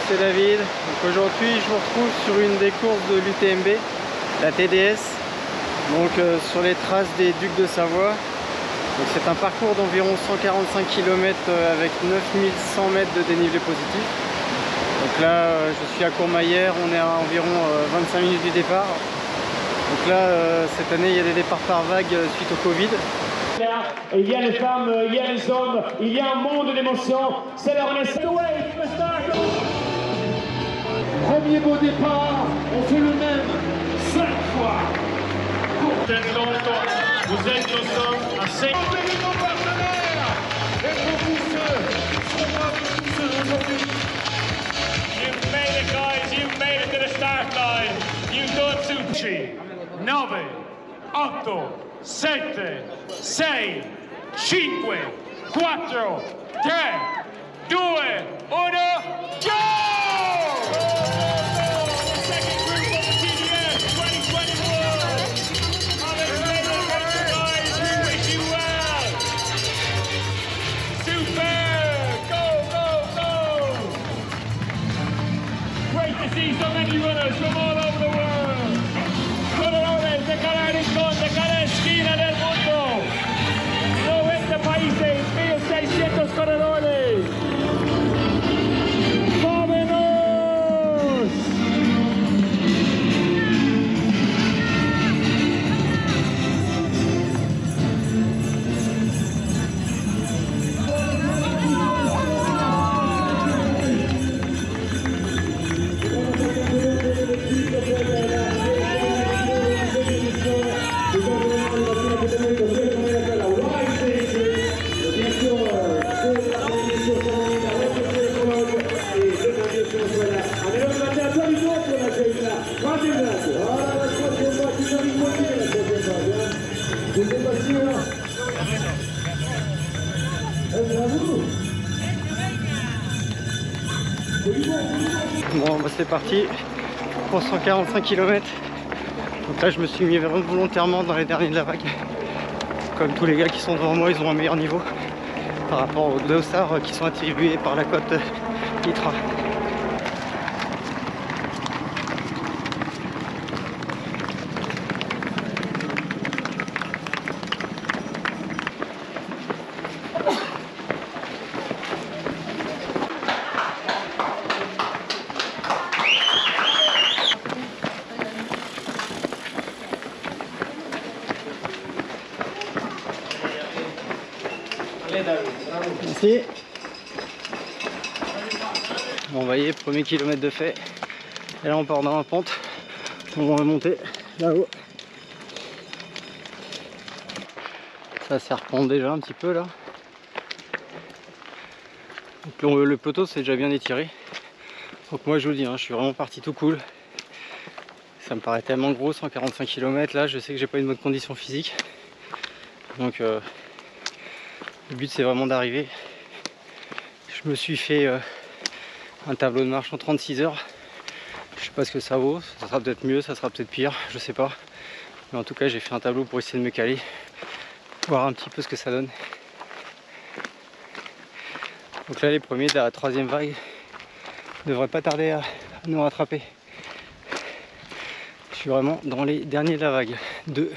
c'est David. Aujourd'hui je vous retrouve sur une des courses de l'UTMB, la TDS, donc sur les traces des Ducs de Savoie. C'est un parcours d'environ 145 km avec 9100 mètres de dénivelé positif. Donc là je suis à Courmayeur, on est à environ 25 minutes du départ. Donc là cette année il y a des départs par vague suite au Covid. Et il y a les femmes, il y a les hommes, il y a un monde d'émotions, c'est la renaissance. Premier beau départ, on fait le même 5 fois. Vous êtes longtemps, vous êtes ensemble à 5. Nos partenaires, et pour vous ceux aujourd'hui. You've made it, guys, you've made it to the start line. You've done two. 9, 8. 7, 6, 5, 4, 3, 2, 1, go! Second group of the TDS 2021. Guys, we wish you well. Super! Go, go, go! Great to see so many runners from all over the world. Corredores de cada rincón, de cada esquina del mundo. 90 países, 1600 corredores. ¡Vámonos! Bon bah c'est parti pour 145 km. Donc là je me suis mis vraiment volontairement dans les derniers de la vague. Comme tous les gars qui sont devant moi, ils ont un meilleur niveau par rapport aux dossards qui sont attribués par la cote ITRA. Merci. Bon, vous voyez, premier kilomètre de fait. Et là on part dans la pente. On va monter là-haut. Ça serpente déjà un petit peu là. Donc le peloton c'est déjà bien étiré. Donc moi je vous le dis, hein, je suis vraiment parti tout cool. Ça me paraît tellement gros, 145 km là, je sais que j'ai pas une bonne condition physique. Donc le but c'est vraiment d'arriver. Je me suis fait un tableau de marche en 36 heures. Je sais pas ce que ça vaut, ça sera peut-être mieux, ça sera peut-être pire, je sais pas. Mais en tout cas j'ai fait un tableau pour essayer de me caler, voir un petit peu ce que ça donne. Donc là les premiers de la troisième vague ne devraient pas tarder à nous rattraper. Je suis vraiment dans les derniers de la vague. 2.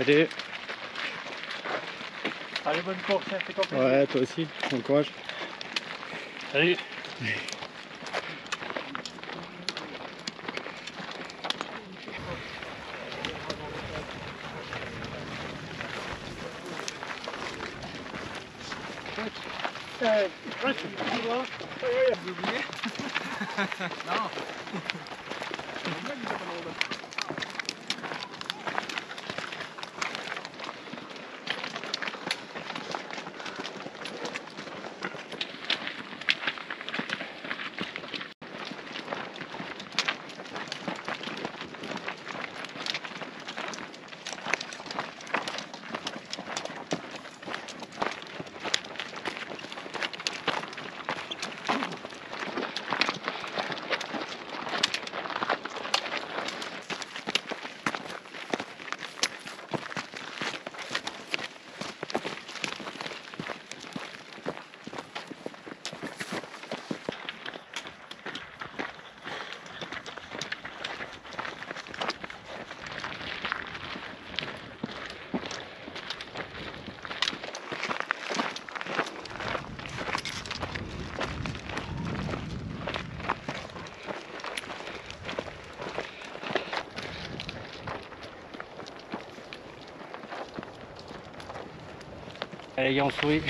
Salut. Allez, bonne course, hein, fais-toi plaisir. Ouais, toi aussi, bon courage. Salut. Allez les gars, on sourit.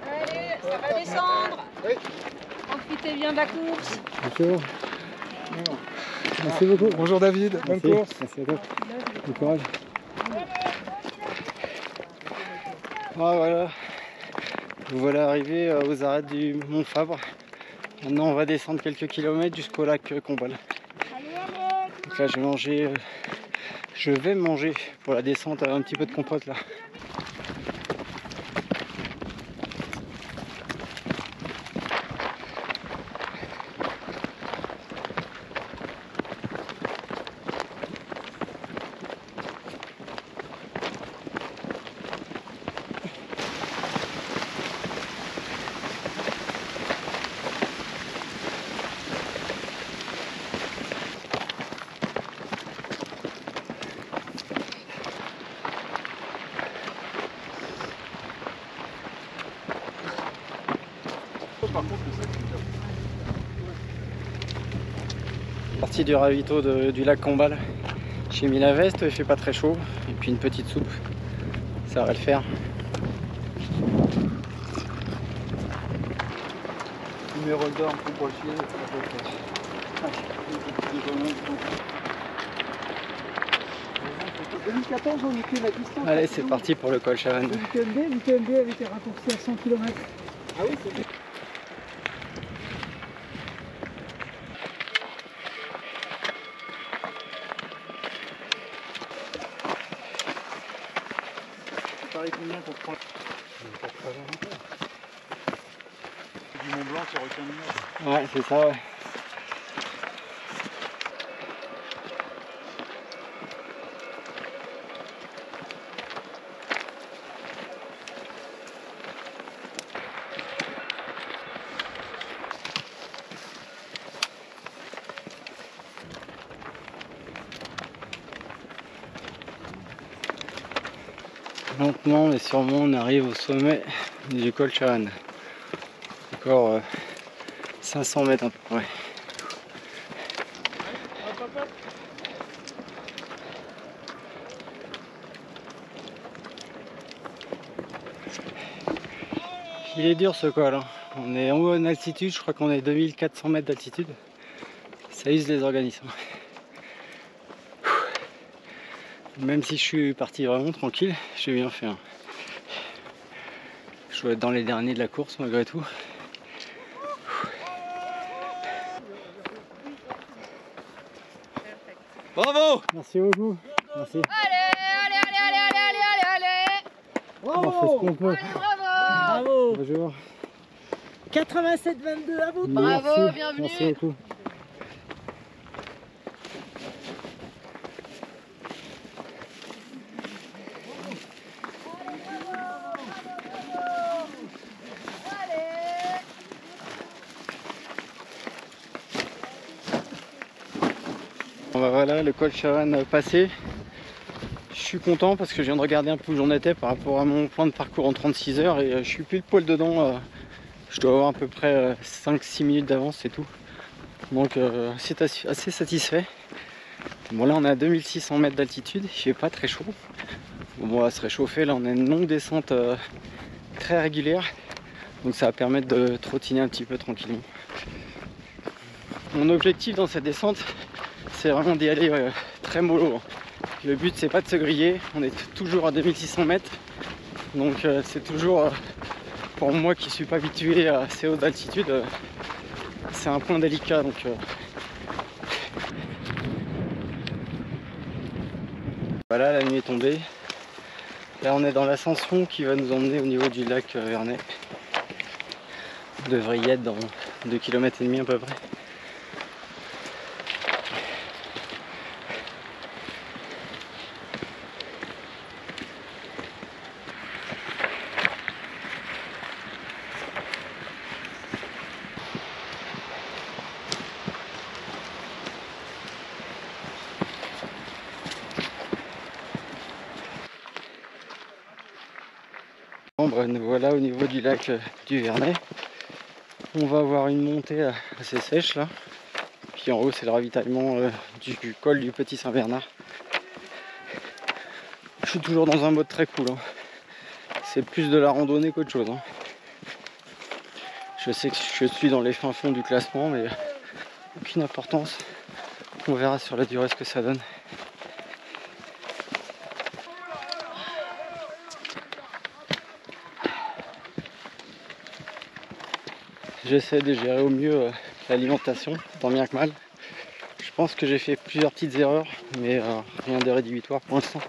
Allez, ça va descendre. Profitez bien de la course. Bonjour. Merci beaucoup. Bonjour David, bonne course. Merci à toi. Bon courage. Voilà. Vous voilà arrivé aux arêtes du Mont Fabre. Maintenant on va descendre quelques kilomètres jusqu'au lac Combal. Donc là je vais manger pour la descente un petit peu de compote là. Partie du ravito du lac Combal. J'ai mis la veste, il fait pas très chaud. Et puis une petite soupe, ça va le faire. Numéro d'or pour prochain. 2014, on était la distance. Allez, c'est parti pour le col Chavannes. L'UTMB avait été raccourci à 100 km. Ah oui, c'est bien. C'est pareil combien pour prendre du Mont Blanc qui retient le nord. Ouais, c'est ça, ouais. Lentement mais sûrement on arrive au sommet du col Chavannes. Encore 500 mètres à peu près. Il est dur ce col, hein. On est en haut en altitude, je crois qu'on est 2400 mètres d'altitude. Ça use les organismes. Même si je suis parti vraiment tranquille, j'ai bien fait. Hein. Je dois être dans les derniers de la course malgré tout. Bravo! Merci beaucoup. Merci. Bravo! On fait ce qu'on peut. Bravo! Bonjour. 87-22 à vous. Bravo, Merci. bienvenue. Merci beaucoup. Bon bah voilà, le col Chavannes passé. Je suis content parce que je viens de regarder un peu où j'en étais par rapport à mon plan de parcours en 36 heures et je suis plus le poil dedans. Je dois avoir à peu près 5-6 minutes d'avance, c'est tout. Donc c'est assez satisfait. Bon là on est à 2600 mètres d'altitude, il fait pas très chaud. Bon, on va se réchauffer, là on a une longue descente très régulière. Donc ça va permettre de trottiner un petit peu tranquillement. Mon objectif dans cette descente, c'est vraiment d'y aller très mollo. Le but c'est pas de se griller, on est toujours à 2600 mètres. Donc c'est toujours, pour moi qui suis pas habitué à ces hautes d'altitude, c'est un point délicat. Donc, voilà, la nuit est tombée. Là on est dans l'ascension qui va nous emmener au niveau du lac Verney. On devrait y être dans 2,5 km à peu près. Bon, voilà au niveau du lac du Verney. On va avoir une montée assez sèche là. Puis en haut c'est le ravitaillement du col du Petit Saint-Bernard. Je suis toujours dans un mode très cool. Hein. C'est plus de la randonnée qu'autre chose. Hein. Je sais que je suis dans les fins fonds du classement, mais aucune importance. On verra sur la durée ce que ça donne. J'essaie de gérer au mieux l'alimentation, tant bien que mal. Je pense que j'ai fait plusieurs petites erreurs, mais rien de rédhibitoire pour l'instant.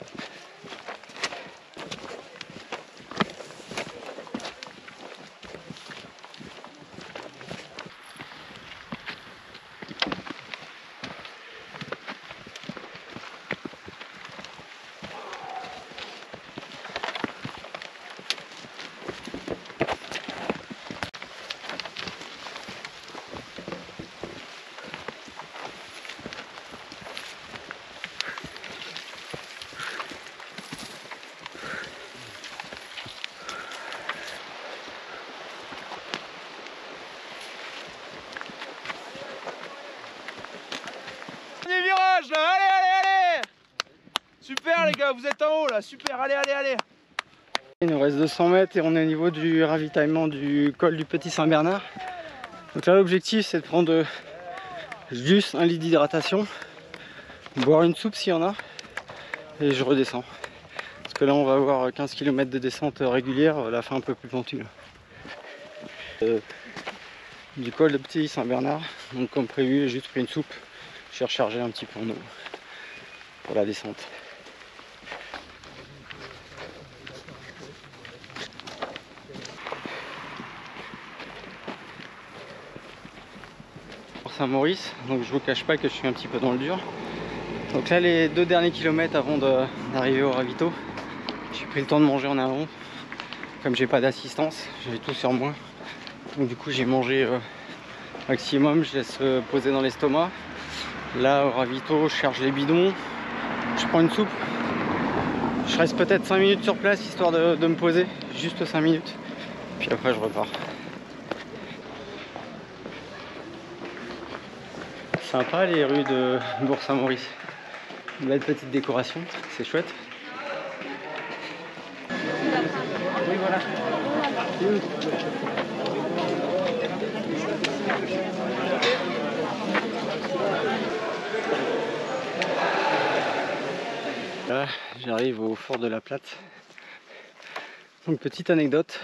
Dernier virage là, allez! Super les gars, vous êtes en haut là, super, allez! Il nous reste 200 mètres et on est au niveau du ravitaillement du col du Petit Saint-Bernard. Donc là l'objectif c'est de prendre juste 1 litre d'hydratation, boire une soupe s'il y en a, et je redescends. Parce que là on va avoir 15 km de descente régulière, la fin un peu plus pentue. Du col de Petit Saint-Bernard, donc comme prévu j'ai juste pris une soupe, j'ai rechargé un petit peu en eau pour la descente. Saint-Maurice, donc je vous cache pas que je suis un petit peu dans le dur. Donc là les 2 derniers kilomètres avant d'arriver au ravito, j'ai pris le temps de manger en avant. Comme j'ai pas d'assistance, j'avais tout sur moi. Donc du coup j'ai mangé maximum, je laisse poser dans l'estomac. Là au ravito je charge les bidons, je prends une soupe. Je reste peut-être 5 minutes sur place histoire de me poser, juste 5 minutes. Puis après je repars. Sympa les rues de Bourg-Saint-Maurice. Une belle petite décoration, c'est chouette. Oui voilà. Là, j'arrive au fort de la Platte. Donc petite anecdote,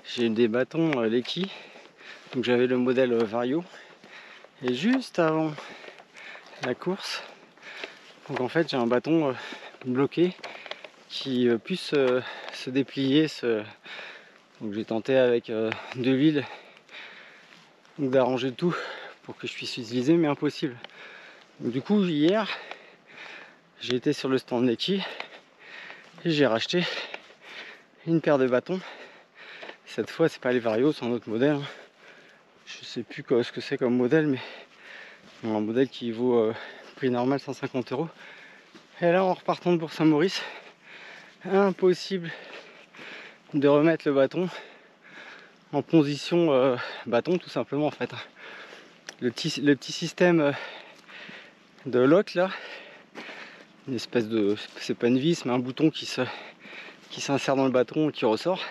j'ai des bâtons Leki, donc j'avais le modèle Vario, et juste avant la course, donc en fait j'ai un bâton bloqué qui puisse se déplier. Donc j'ai tenté avec de l'huile d'arranger le tout pour que je puisse l'utiliser, mais impossible. Donc, du coup hier j'ai été sur le stand Leki et j'ai racheté une paire de bâtons. Cette fois c'est pas les Vario, c'est un autre modèle. Je sais plus ce que c'est comme modèle, mais un modèle qui vaut prix normal 150 €. Et là en repartant de Bourg-Saint-Maurice, impossible de remettre le bâton en position bâton, tout simplement en fait. Le petit système de lock là, une espèce de, c'est pas une vis mais un bouton qui s'insère dans le bâton et qui ressort,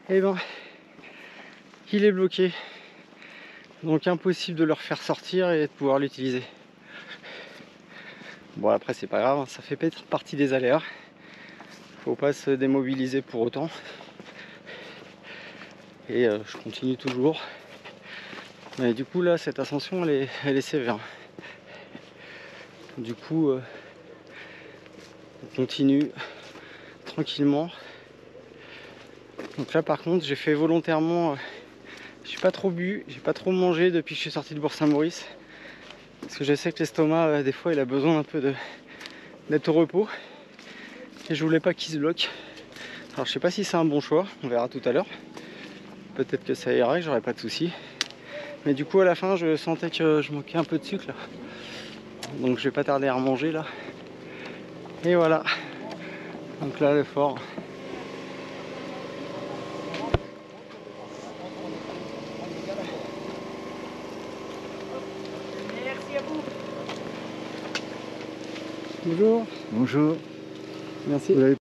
et ben il est bloqué, donc impossible de le refaire sortir et de pouvoir l'utiliser. Bon après c'est pas grave, ça fait peut-être partie des aléas, faut pas se démobiliser pour autant. Et je continue toujours, mais du coup là cette ascension elle est sévère. Du coup on continue tranquillement. Donc là par contre j'ai fait volontairement, j'ai pas trop bu, j'ai pas trop mangé depuis que je suis sorti de Bourg-Saint-Maurice, parce que je sais que l'estomac des fois il a besoin un peu d'être au repos, et je voulais pas qu'il se bloque. Alors je sais pas si c'est un bon choix, on verra tout à l'heure. Peut-être que ça ira, que j'aurai pas de soucis. Mais du coup à la fin je sentais que je manquais un peu de sucre là. Donc je vais pas tarder à remanger là. Et voilà. Donc là le fort. Merci à vous. Bonjour. Bonjour. Merci. Vous l'avez